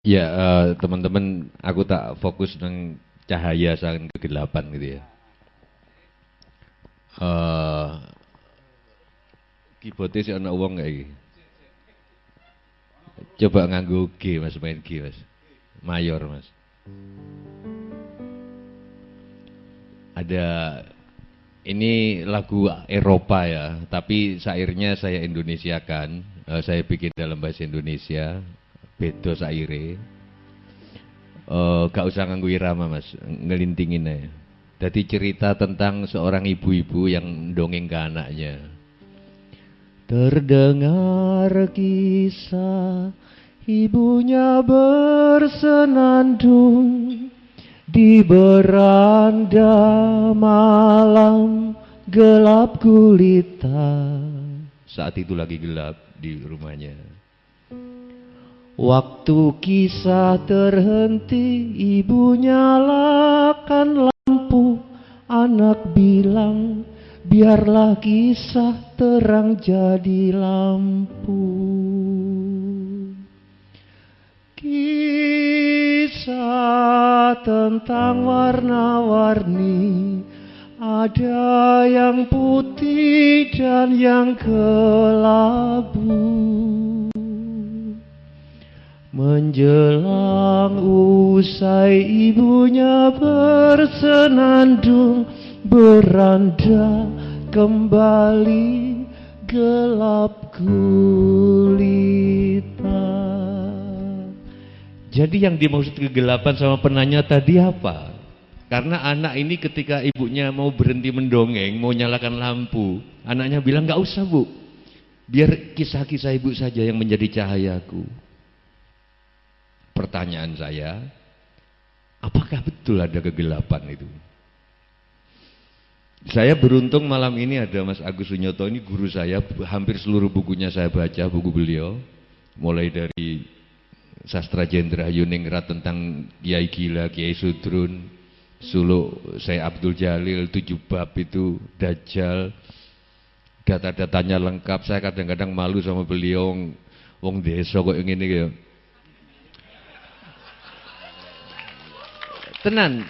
Ya, teman-teman, aku tak fokus nang cahaya sang kegelapan gitu ya. Eh, Keyboardnya sih ana wong kayak iki. Coba nganggo G Mas, main G Mas. Mayor Mas. Ada ini lagu Eropa ya, tapi syairnya saya Indonesiakan. Saya bikin dalam bahasa Indonesia. Beda syaire. Gak usah nganggo irama Mas, ngelintingin aja. Jadi cerita tentang seorang ibu-ibu yang dongeng ke anaknya. Terdengar kisah ibunya bersenandung di beranda malam gelap gulita. Saat itu lagi gelap di rumahnya. Waktu kisah terhenti, ibu nyalakan lampu. Anak bilang, biarlah kisah terang jadi lampu. Kisah tentang warna-warni, ada yang putih dan yang kelabu. Menjelang usai ibunya bersenandung, beranda kembali gelap gulita. Jadi yang dimaksud kegelapan sama penanya tadi apa? Karena anak ini ketika ibunya mau berhenti mendongeng, mau nyalakan lampu, anaknya bilang, "Gak usah bu, biar kisah-kisah ibu saja yang menjadi cahayaku." Pertanyaan saya, apakah betul ada kegelapan itu? Saya beruntung malam ini ada Mas Agus Sunyoto, ini guru saya, hampir seluruh bukunya saya baca, buku beliau. Mulai dari Sastra Jendra Yuningrat tentang Kiai Gila, Kiai Sudrun, Suluk Syekh Abdul Jalil, 7 bab itu, Dajjal, data-datanya lengkap. Saya kadang-kadang malu sama beliau, wong desa kok ngene iki ya. Tenan.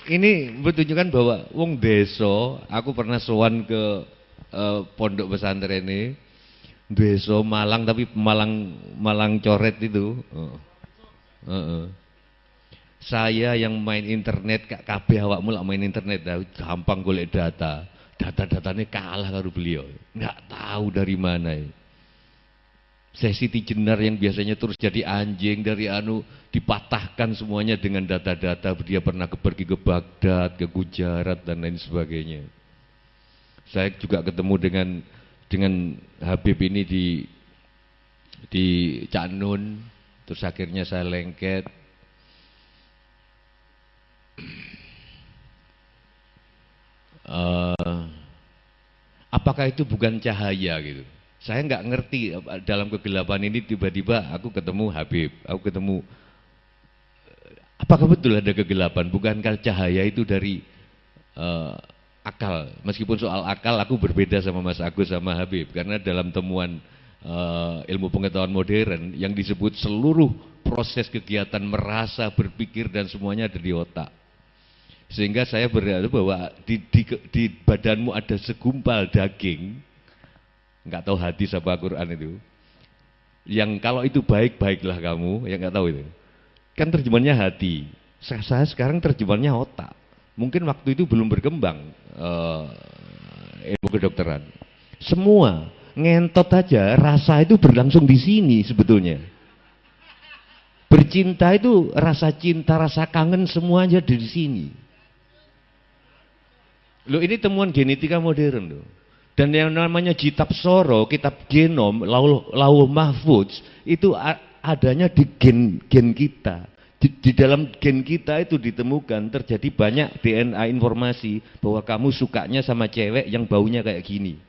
Ini menunjukkan bahwa wong desa, aku pernah sowan ke pondok pesantren ini, desa Malang tapi Malang Malang coret itu. Saya yang main internet, kak kabeh awakmu lak main internet, gampang golek data. Data-datanya kalah karo beliau. Nggak tahu dari mana. Saya Siti Jenar yang biasanya terus jadi anjing dari dipatahkan semuanya dengan data-data. Dia pernah pergi ke Baghdad, ke Gujarat dan lain sebagainya. Saya juga ketemu dengan Habib ini di Cak Nun, terus akhirnya saya lengket. Apakah itu bukan cahaya gitu? Saya nggak ngerti dalam kegelapan ini tiba-tiba aku ketemu Habib, aku ketemu. Apakah betul ada kegelapan? Bukankah cahaya itu dari akal? Meskipun soal akal aku berbeda sama Mas Agus sama Habib, karena dalam temuan ilmu pengetahuan modern yang disebut seluruh proses kegiatan merasa, berpikir dan semuanya ada di otak. Sehingga saya berkata bahwa di badanmu ada segumpal daging, nggak tahu hadis apa Quran itu, yang kalau itu baik baiklah kamu, yang nggak tahu itu. Kan terjemahannya hati. Saya sekarang terjemahannya otak. Mungkin waktu itu belum berkembang ilmu kedokteran. Semua ngentot aja, rasa itu berlangsung di sini sebetulnya. Bercinta itu rasa cinta, rasa kangen semuanya di sini. Loh, ini temuan genetika modern loh. Dan yang namanya kitab Soro, kitab genom, lauh mahfudz, itu adanya di gen kita. Di dalam gen kita itu ditemukan terjadi banyak DNA informasi bahwa kamu sukanya sama cewek yang baunya kayak gini.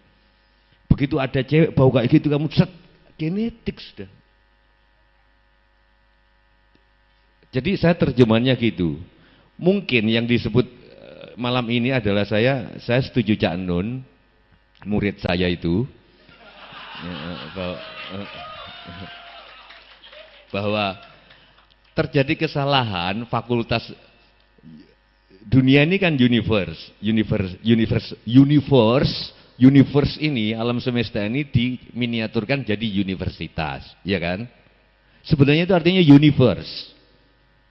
Begitu ada cewek bau kayak gitu, kamu set, genetik sudah. Jadi saya terjemahannya gitu. Mungkin yang disebut malam ini adalah saya setuju Cak Nun, murid saya itu, bahwa terjadi kesalahan fakultas. Dunia ini kan universe ini, alam semesta ini diminiaturkan jadi universitas, ya kan? Sebenarnya itu artinya universe.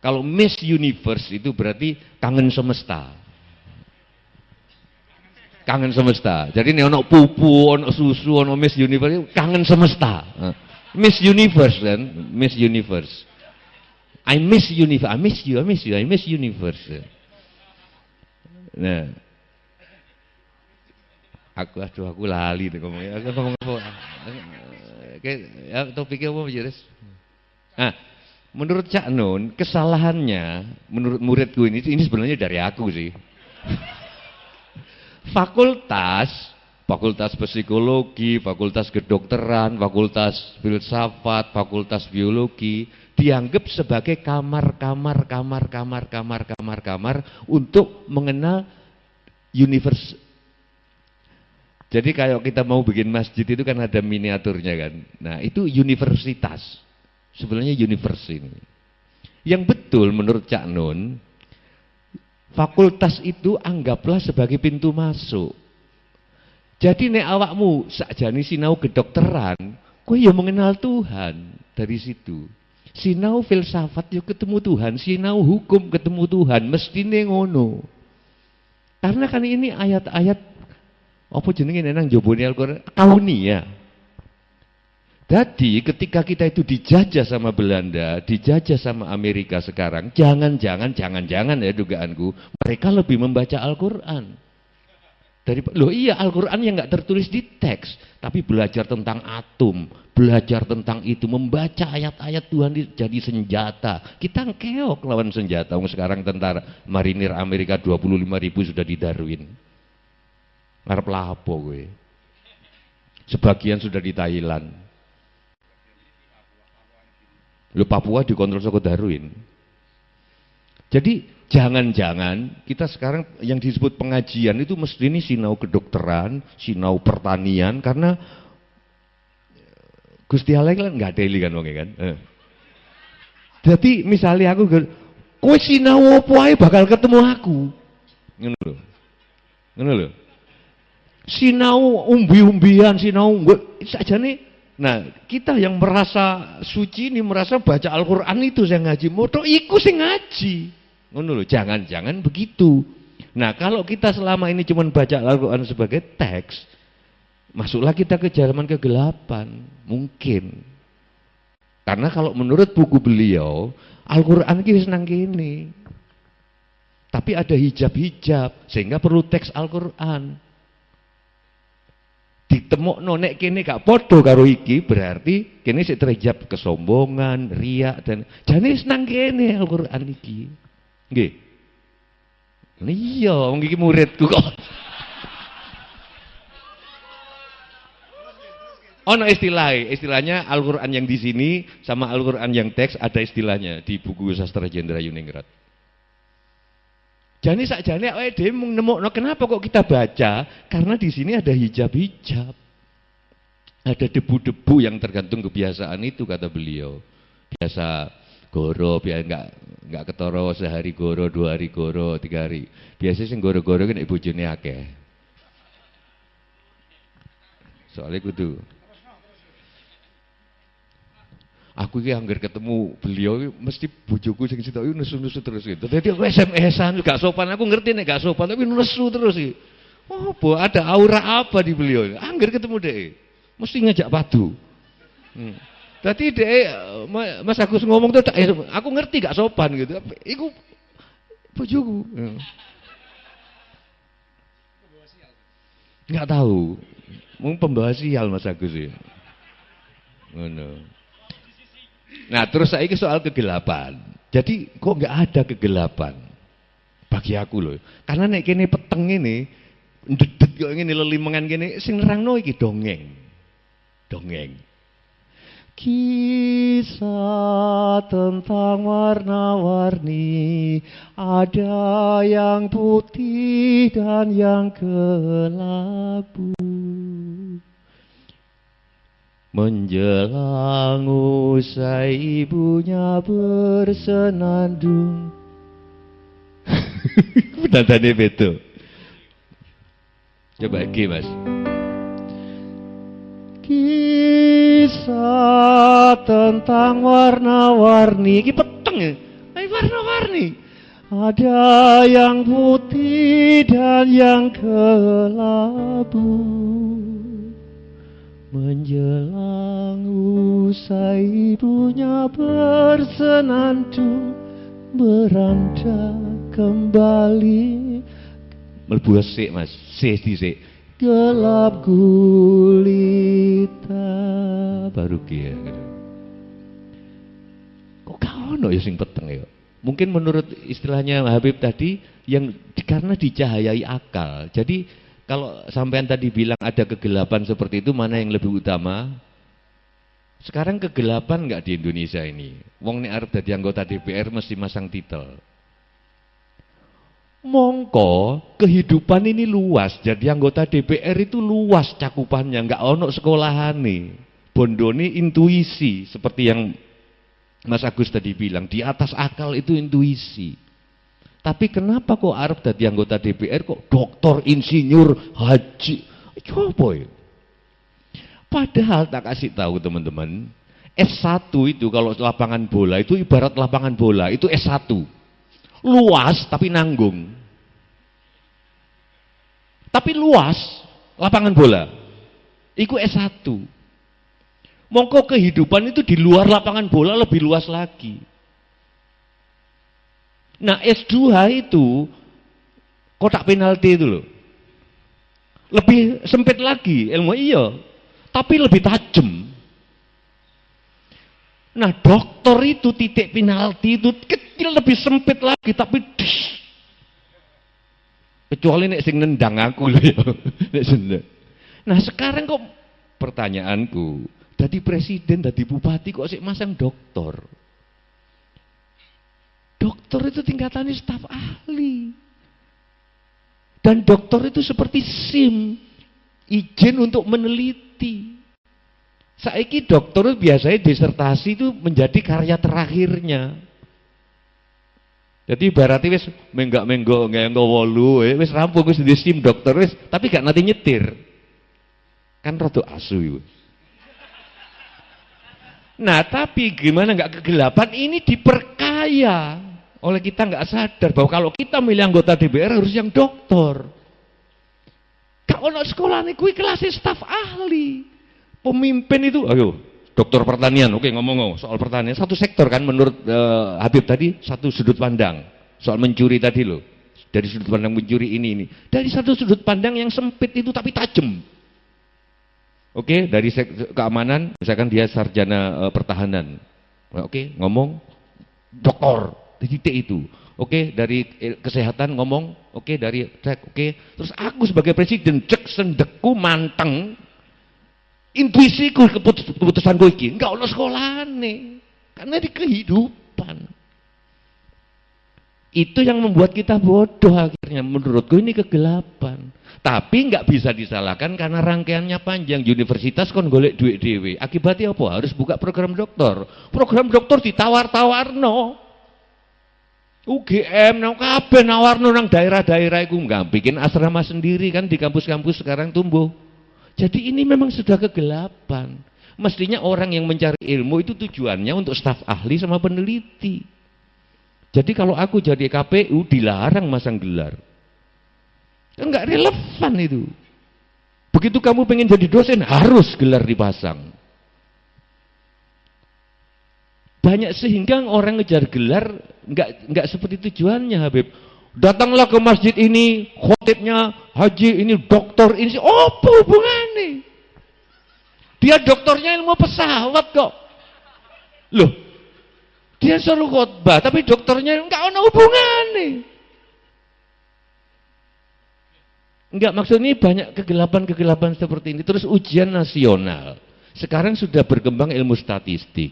Kalau Miss Universe itu berarti kangen semesta. Kangen semesta. Jadi ini ono pupu, ono susu, ono Miss Universe, kangen semesta. Miss Universe kan, Miss Universe. I miss universe, I miss you, I miss universe. Nah, aku lali nih ngomongnya. Aku ngomong apa? Ya, topiknya apa Jeres? Nah, menurut Cak Nun, kesalahannya menurut muridku ini sebenarnya dari aku sih. Fakultas psikologi, fakultas kedokteran, fakultas filsafat, fakultas biologi dianggap sebagai kamar untuk mengenal universe. Jadi kalau kita mau bikin masjid itu kan ada miniaturnya kan. Nah, itu universitas. Sebenarnya universe ini. Yang betul menurut Cak Nun, fakultas itu anggaplah sebagai pintu masuk. Jadi nek awakmu sakjane sinau kedokteran, kowe ya mengenal Tuhan dari situ. Sinau filsafat ya ketemu Tuhan, sinau hukum ketemu Tuhan, mestine ngono. Karena kan ini ayat-ayat apa jenenge nang jobone Al-Qur'an kaunia. Jadi ketika kita itu dijajah sama Belanda, dijajah sama Amerika sekarang, jangan-jangan ya dugaanku, mereka lebih membaca Al-Qur'an. Loh iya, Al-Quran yang nggak tertulis di teks, tapi belajar tentang atom, belajar tentang itu, membaca ayat-ayat Tuhan jadi senjata. Kita keok lawan senjata. Sekarang tentara marinir Amerika 25.000 sudah di Darwin. Ngarep lapo gue. Sebagian sudah di Thailand. Loh Papua dikontrol sama Darwin. Jadi jangan-jangan kita sekarang yang disebut pengajian itu mesti ini sinau kedokteran, sinau pertanian, karena Gusti Allah kan nggak ada kan wong kan. Jadi misalnya aku, kowe sinau apa ae bakal ketemu aku. Ngono lho. Sinau umbi-umbian, sinau sakjane. Nah, kita yang merasa suci ini, merasa baca Al-Qur'an itu saya ngaji, moto iku sing ngaji. Ngono lho, jangan-jangan begitu. Nah, kalau kita selama ini cuma baca Al-Qur'an sebagai teks, masuklah kita ke zaman kegelapan, mungkin. Karena kalau menurut buku beliau, Al-Qur'an iki wis nang kene. Tapi ada hijab-hijab, sehingga perlu teks Al-Qur'an. Ditemokno nek kene gak padha karo iki, berarti kene sik terhijab kesombongan, riak dan jane wis nang kene Al-Qur'an iki. Nggih. Iya, wong iki muridku kok. Ono istilahnya Al-Qur'an yang di sini sama Al-Qur'an yang teks ada istilahnya di buku Sastra Jendra Yuningrat. Jane sakjane awake dhewe mung nemokno kenapa kok kita baca? Karena di sini ada hijab-hijab. Ada debu-debu yang tergantung kebiasaan itu kata beliau. Biasa goro, biar enggak ketoro sehari goro, 2 hari goro, 3 hari. Biasanya sing goro-goro kan bojone akeh. Soalnya kudu. Aku iki anggar ketemu beliau mesti bojoku sing sitok iki nesu-nesu terus gitu. Dadi aku SMS-an gak sopan, aku ngerti nek gak sopan tapi nesu terus iki. Oh, ada aura apa di beliau? Anggar ketemu dhek. Mesti ngajak padu. Tadi Mas Agus ngomong tuh, aku ngerti gak sopan gitu. Iku bojoku. Nggak tahu. Mungkin pembawa sial Mas Agus ya. Ngono. Nah, terus saya ke soal kegelapan. Jadi kok nggak ada kegelapan bagi aku loh. Karena nek kene peteng ini, ndedet kok ngene lelimengan kene sing nerangno iki dongeng. Dongeng. Kisah tentang warna-warni, ada yang putih dan yang kelabu. Menjelang usai ibunya bersenandung. Nadanya betul. Coba G Mas. Kisah tentang warna-warni. Ini peteng ya? Ini warna-warni. Ada yang putih dan yang kelabu. Menjelang usai ibunya bersenandung, beranda kembali. Mlebu sik Mas, sik. Gelap gulita baru kia. Kok ono ya sing peteng ya? Mungkin menurut istilahnya Habib tadi yang karena dicahayai akal. Jadi kalau sampean tadi bilang ada kegelapan seperti itu, mana yang lebih utama? Sekarang kegelapan enggak di Indonesia ini? Wong nek arep dadi anggota DPR mesti masang titel. Mongko kehidupan ini luas, jadi anggota DPR itu luas cakupannya, enggak ono sekolahane. Bondone intuisi seperti yang Mas Agus tadi bilang, di atas akal itu intuisi. Tapi kenapa kok arep dadi anggota DPR kok doktor, insinyur, haji? Coba ya. Padahal tak kasih tahu teman-teman, S1 itu kalau lapangan bola itu ibarat lapangan bola, itu S1. Luas tapi nanggung. Tapi luas lapangan bola. Iku S1. Mongko kehidupan itu di luar lapangan bola lebih luas lagi. Nah S2 itu kotak penalti itu loh. Lebih sempit lagi ilmu iya. Tapi lebih tajam. Nah dokter itu titik penalti itu kecil lebih sempit lagi tapi kecuali nek sing nendang aku loh ya. Nah sekarang kok pertanyaanku, jadi presiden, jadi bupati kok sik masang dokter? Dokter itu tingkatannya staf ahli. Dan dokter itu seperti SIM, izin untuk meneliti. Saiki dokter itu biasanya disertasi itu menjadi karya terakhirnya. Jadi berarti wis menggak-menggo nganggo wolu, wis rampung wis di SIM dokter wis, tapi gak nanti nyetir. Kan rada asu itu. Nah, tapi gimana nggak kegelapan ini diperkaya oleh kita nggak sadar bahwa kalau kita milih anggota DPR harus yang dokter. Gak ono sekolah nih, kui kelasnya staf ahli. Pemimpin itu, ayo, dokter pertanian, oke ngomong soal pertanian, satu sektor kan menurut Habib tadi, satu sudut pandang. Soal mencuri tadi loh, dari sudut pandang mencuri ini. Dari satu sudut pandang yang sempit itu tapi tajam. Oke, dari keamanan, misalkan dia sarjana pertahanan. Oke, ngomong dokter, di titik itu. Oke, dari kesehatan ngomong, oke, dari cek, oke. Terus aku sebagai presiden, cek sendekku manteng, intuisiku keputusanku iki, enggak ono sekolahane, karena di kehidupan. Itu yang membuat kita bodoh akhirnya, menurutku ini kegelapan. Tapi nggak bisa disalahkan karena rangkaiannya panjang. Universitas kon golek duit dhewe. Akibatnya apa? Harus buka program doktor. Program doktor ditawar-tawarno. UGM nang kabeh nawarno nang daerah-daerah iku nggak bikin asrama sendiri kan di kampus-kampus sekarang tumbuh. Jadi ini memang sudah kegelapan. Mestinya orang yang mencari ilmu itu tujuannya untuk staf ahli sama peneliti. Jadi kalau aku jadi KPU dilarang masang gelar. Enggak relevan itu. Begitu kamu pengen jadi dosen harus gelar dipasang. Banyak sehingga orang ngejar gelar enggak seperti tujuannya Habib. Datanglah ke masjid ini, khotibnya haji, ini dokter, ini apa hubungannya? Dia dokternya ilmu pesawat kok. Loh, dia suruh khotbah, tapi dokternya enggak ada hubungannya. Enggak, maksudnya banyak kegelapan-kegelapan seperti ini. Terus ujian nasional. Sekarang sudah berkembang ilmu statistik.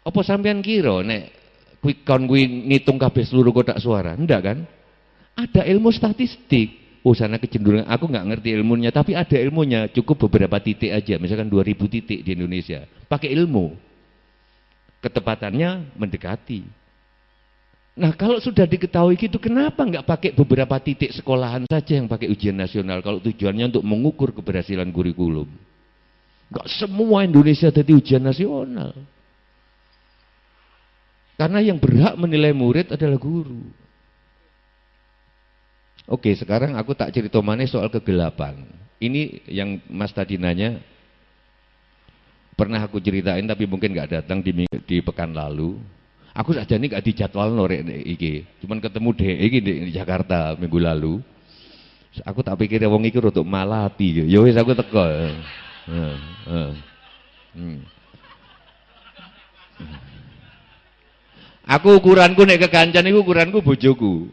Apa sampean kira nek quick count kuwi ngitung kabeh seluruh kotak suara? Enggak kan? Ada ilmu statistik. oh sana kecenderungan, aku nggak ngerti ilmunya, tapi ada ilmunya, cukup beberapa titik aja, misalkan 2000 titik di Indonesia, pakai ilmu, ketepatannya mendekati. Nah kalau sudah diketahui gitu, kenapa nggak pakai beberapa titik sekolahan saja yang pakai ujian nasional, kalau tujuannya untuk mengukur keberhasilan kurikulum. Nggak semua Indonesia jadi ujian nasional. Karena yang berhak menilai murid adalah guru. Oke, sekarang aku tak cerita manis soal kegelapan. Ini yang Mas tadi nanya, pernah aku ceritain tapi mungkin nggak datang di pekan lalu. Aku saja ini gak dijadwal norek iki. Cuman ketemu iki di Jakarta minggu lalu. Aku tak pikir wong iki rodok malati. Ya wis aku teko. Aku ukuranku nek kekancan iku ukuranku bojoku.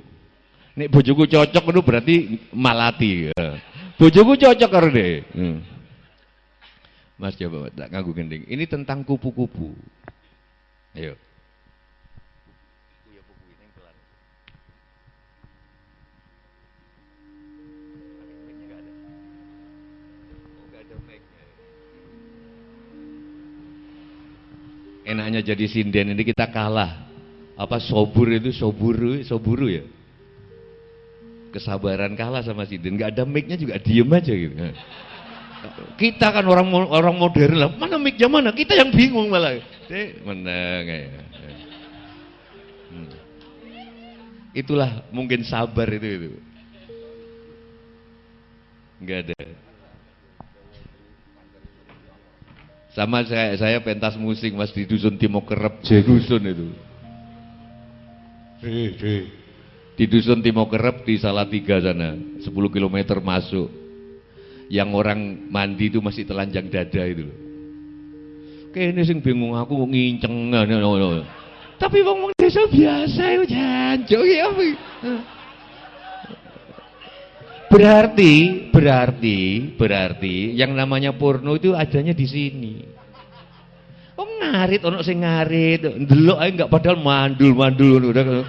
Nek bojoku cocok itu berarti malati. Bojoku cocok karo dhek. Mas coba tak nganggo gending. Ini tentang kupu-kupu. Ayo. Enaknya jadi sinden ini kita kalah. Apa soburu ya. Kesabaran kalah sama sinden, nggak ada mic-nya juga diem aja gitu. Kita kan orang modern lah, mana mic-nya mana? Kita yang bingung malah. Menang ya. Itulah mungkin sabar itu. Nggak ada. Sama saya pentas musik Mas di dusun Timokerep, dusun itu. Di dusun Timokerep di Salatiga sana, 10 km masuk. Yang orang mandi itu masih telanjang dada itu loh. Kayaknya sing bingung aku nginceng. Tapi wong desa biasa itu jancuk ya. Berarti yang namanya porno itu adanya di sini. Oh ngarit, ono sing ngarit, ndelok ae enggak padahal mandul udah.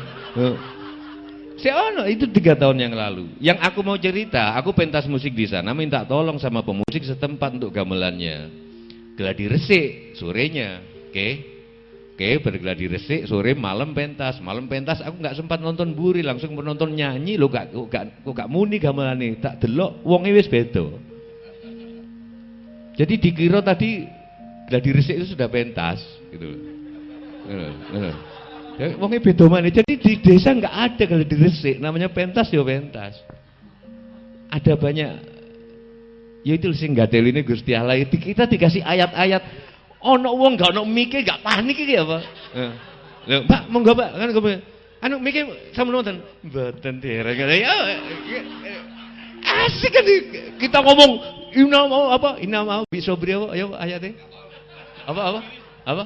Ono itu 3 tahun yang lalu. Yang aku mau cerita, aku pentas musik di sana, minta tolong sama pemusik setempat untuk gamelannya. Gladi resik sorenya, oke, bergladi resik sore malam pentas aku nggak sempat nonton buri, langsung menonton nyanyi lo gak muni gamelane, tak delok wonge wis beda. Jadi dikira tadi gladi resik itu sudah pentas gitu. Wonge beda mana? Jadi di desa nggak ada gladi resik, namanya pentas ya pentas. Ada banyak, ya itu sing gadeline Gusti Allah itu kita dikasih ayat-ayat. Ono wong gak ono mikir, gak panik iki apa? Lho, Mbak, monggo Mbak, kan anu mikir sama nonton mboten dereng. Ya asik kan kita ngomong ina mau bisa beri apa? Ayo ayatnya. Apa?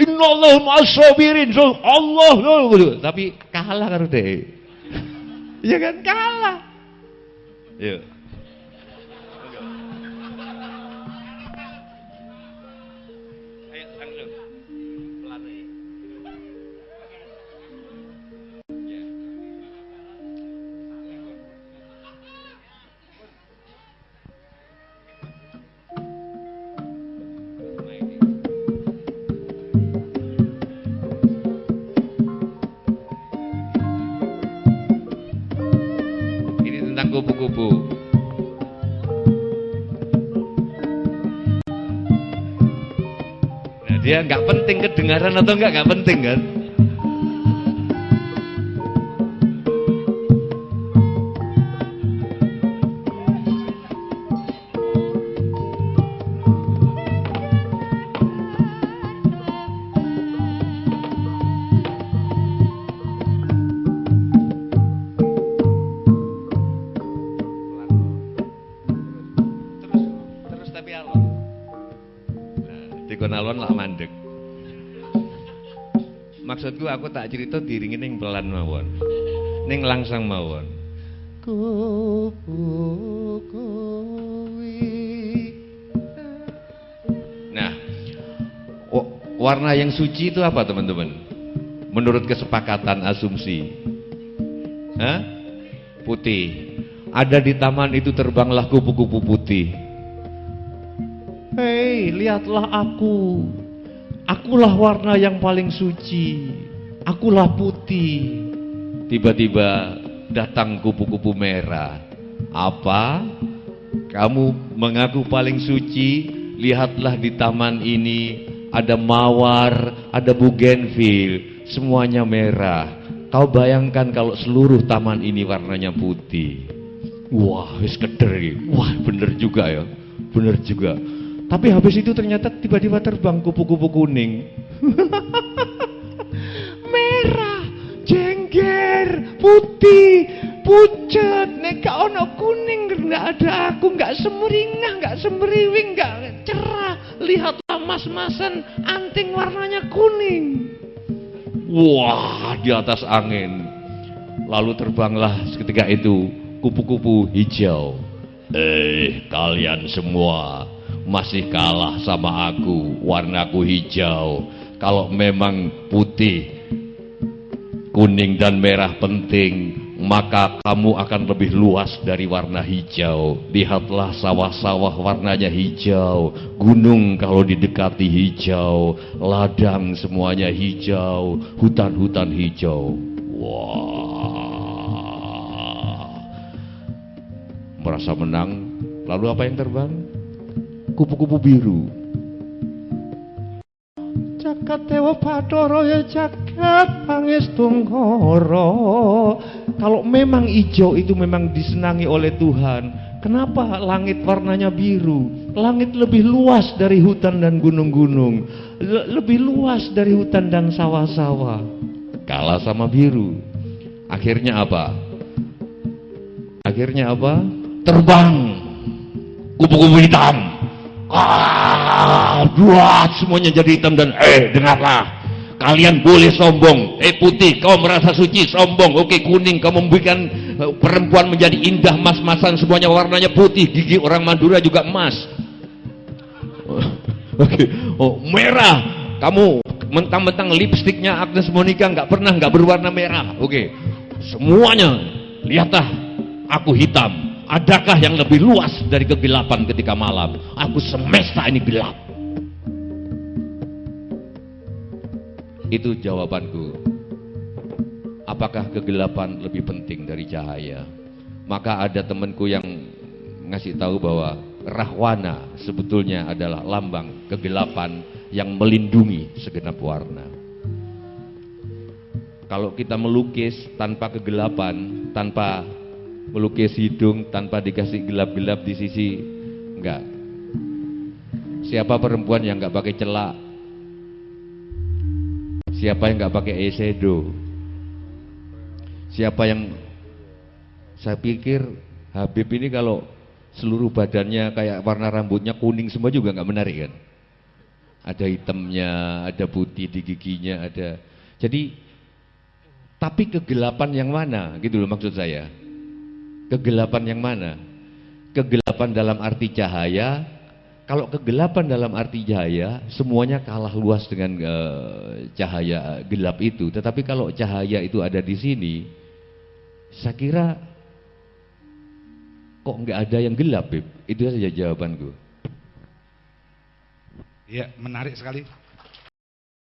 Innallaha ma'as-sabirin. Allah tapi kalah karo dhek. Ya kan kalah. Yuk. Kupu-kupu. Nah, dia nggak penting kedengaran atau nggak penting kan? Maksudku aku tak cerita diringi ning pelan mawon, ning langsang mawon. Nah, warna yang suci itu apa teman-teman? Menurut kesepakatan asumsi, putih. Ada di taman itu terbanglah kupu-kupu putih. Hei, lihatlah aku. Akulah warna yang paling suci. Akulah putih. Tiba-tiba datang kupu-kupu merah. Apa? Kamu mengaku paling suci? Lihatlah di taman ini ada mawar, ada bugenvil, semuanya merah. Kau bayangkan kalau seluruh taman ini warnanya putih. Wah, wis keder iki. Wah, bener juga ya. Bener juga. Tapi habis itu ternyata tiba-tiba terbang kupu-kupu kuning. Merah, jengger, putih, pucet, nek gak ono kuning, nggak ada aku, nggak semeringah, nggak semeriwing, nggak cerah. Lihatlah mas-masan anting warnanya kuning. Wah, di atas angin. Lalu terbanglah seketika itu kupu-kupu hijau. Kalian semua masih kalah sama aku, warnaku hijau. Kalau memang putih, kuning dan merah penting, maka kamu akan lebih luas dari warna hijau. Lihatlah sawah-sawah warnanya hijau, gunung kalau didekati hijau, ladang semuanya hijau, hutan-hutan hijau. Wah, merasa menang. Lalu apa yang terbang? Kupu-kupu biru. Jagat Dewa Bathara ya jagat Pangestunkara. Kalau memang hijau itu memang disenangi oleh Tuhan, kenapa langit warnanya biru? Langit lebih luas dari hutan dan gunung-gunung, lebih luas dari hutan dan sawah-sawah. Kalah sama biru. Akhirnya apa? Akhirnya apa? Terbang kupu-kupu hitam. Buat semuanya jadi hitam dan dengarlah, kalian boleh sombong. Putih, kau merasa suci, sombong. Oke, kuning, kau memberikan perempuan menjadi indah, mas-masan, semuanya warnanya putih. Gigi orang Madura juga emas. Oke, merah, kamu mentang-mentang lipstiknya Agnes Monica nggak berwarna merah. Oke, semuanya lihatlah, aku hitam. Adakah yang lebih luas dari kegelapan ketika malam? Aku semesta ini gelap. Itu jawabanku. Apakah kegelapan lebih penting dari cahaya? Maka ada temanku yang ngasih tahu bahwa Rahwana sebetulnya adalah lambang kegelapan yang melindungi segenap warna. Kalau kita melukis tanpa kegelapan, tanpa melukis hidung, tanpa dikasih gelap-gelap di sisi, enggak. Siapa perempuan yang enggak pakai celak? Siapa yang enggak pakai eyeshadow? Siapa yang, saya pikir Habib ini kalau seluruh badannya kayak warna rambutnya kuning semua juga enggak menarik kan? Ada hitamnya, ada putih di giginya, ada. Jadi, tapi kegelapan yang mana? Gitu loh maksud saya. Kegelapan yang mana? Kegelapan dalam arti cahaya. Kalau kegelapan dalam arti cahaya, semuanya kalah luas dengan cahaya gelap itu. Tetapi kalau cahaya itu ada di sini, saya kira kok nggak ada yang gelap, Bib? Itu saja jawabanku. Iya, menarik sekali.